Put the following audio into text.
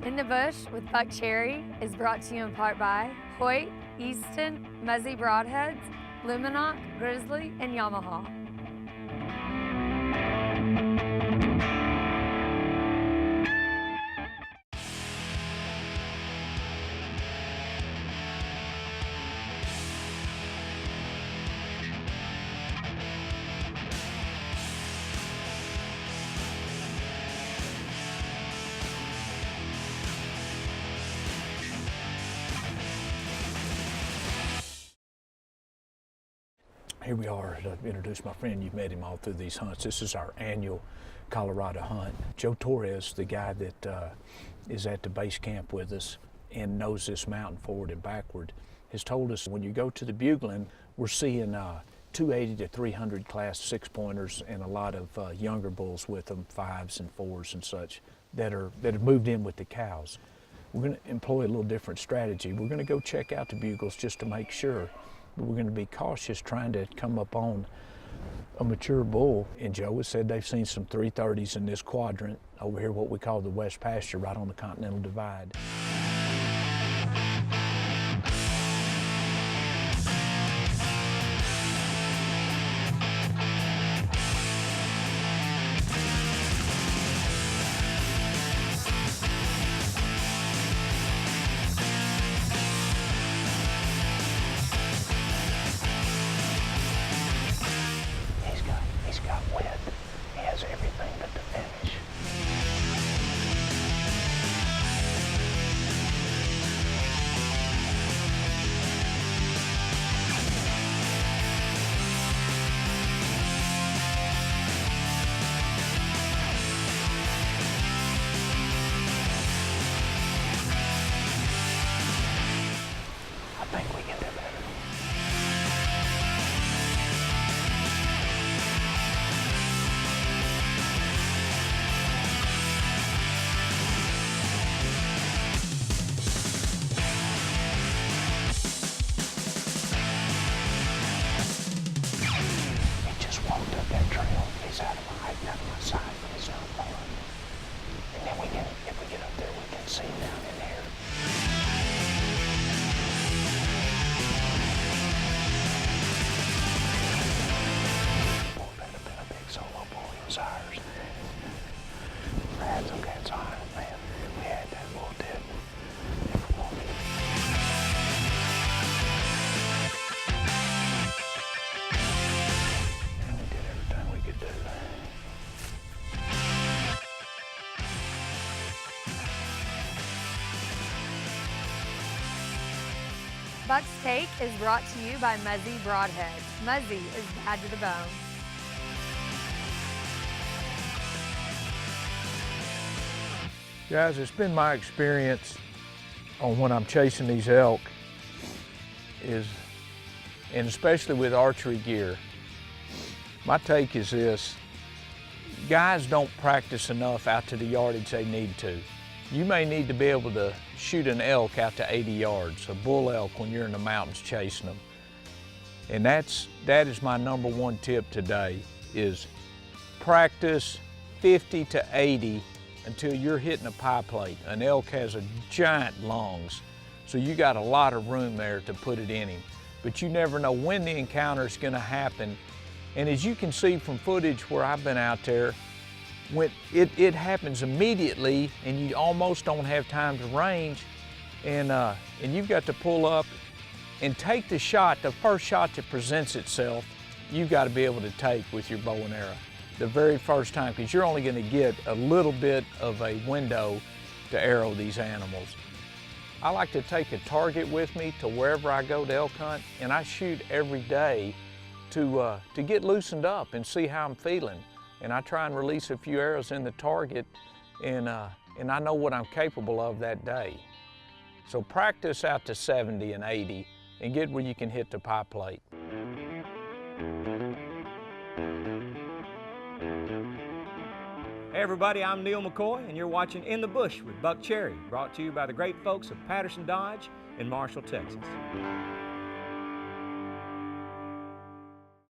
In the Bush with Buck Cherry is brought to you in part by Hoyt, Easton, Muzzy Broadheads, Luminant, Grizzly, and Yamaha. Here we are to introduce my friend. You've met him all through these hunts. This is our annual Colorado hunt. Joe Torres, the guy that is at the base camp with us and knows this mountain forward and backward, has told us when you go to the bugling, we're seeing 280 to 300 class 6-pointers and a lot of younger bulls with them, 5s and 4s and such, that have moved in with the cows. We're going to employ a little different strategy. We're going to go check out the bugles just to make sure. We're going to be cautious trying to come up on a mature bull. And Joe has said they've seen some 330s in this quadrant over here, what we call the West Pasture, right on the Continental Divide. He's got wet. He has everything but the finish. I think we can do better. He's out of my height, out of my sight, but it's not far. And then we can, if we get up there, we can see down in here. Boy, better been a big solo bull. He was ours. Brad's okay, it's all right, man. We had that bull dead. Never wanted it. Buck's Take is brought to you by Muzzy Broadheads. Muzzy is bad to the bone. Guys, it's been my experience on when I'm chasing these elk and especially with archery gear, my take is this: guys don't practice enough out to the yardage they need to. You may need to be able to shoot an elk out to 80 yards, a bull elk, when you're in the mountains chasing them. And that is my number one tip today, is practice 50 to 80 until you're hitting a pie plate. An elk has a giant lungs, so you got a lot of room there to put it in him. But you never know when the encounter is gonna happen. And as you can see from footage where I've been out there, when it happens immediately and you almost don't have time to range, and you've got to pull up and take the shot, the first shot that presents itself, you've got to be able to take with your bow and arrow the very first time, because you're only going to get a little bit of a window to arrow these animals. I like to take a target with me to wherever I go to elk hunt, and I shoot every day to get loosened up and see how I'm feeling. And I try and release a few arrows in the target, and I know what I'm capable of that day. So practice out to 70 and 80 and get where you can hit the pie plate. Hey everybody, I'm Neil McCoy, and you're watching In the Bush with Buck Cherry, brought to you by the great folks of Patterson Dodge in Marshall, Texas.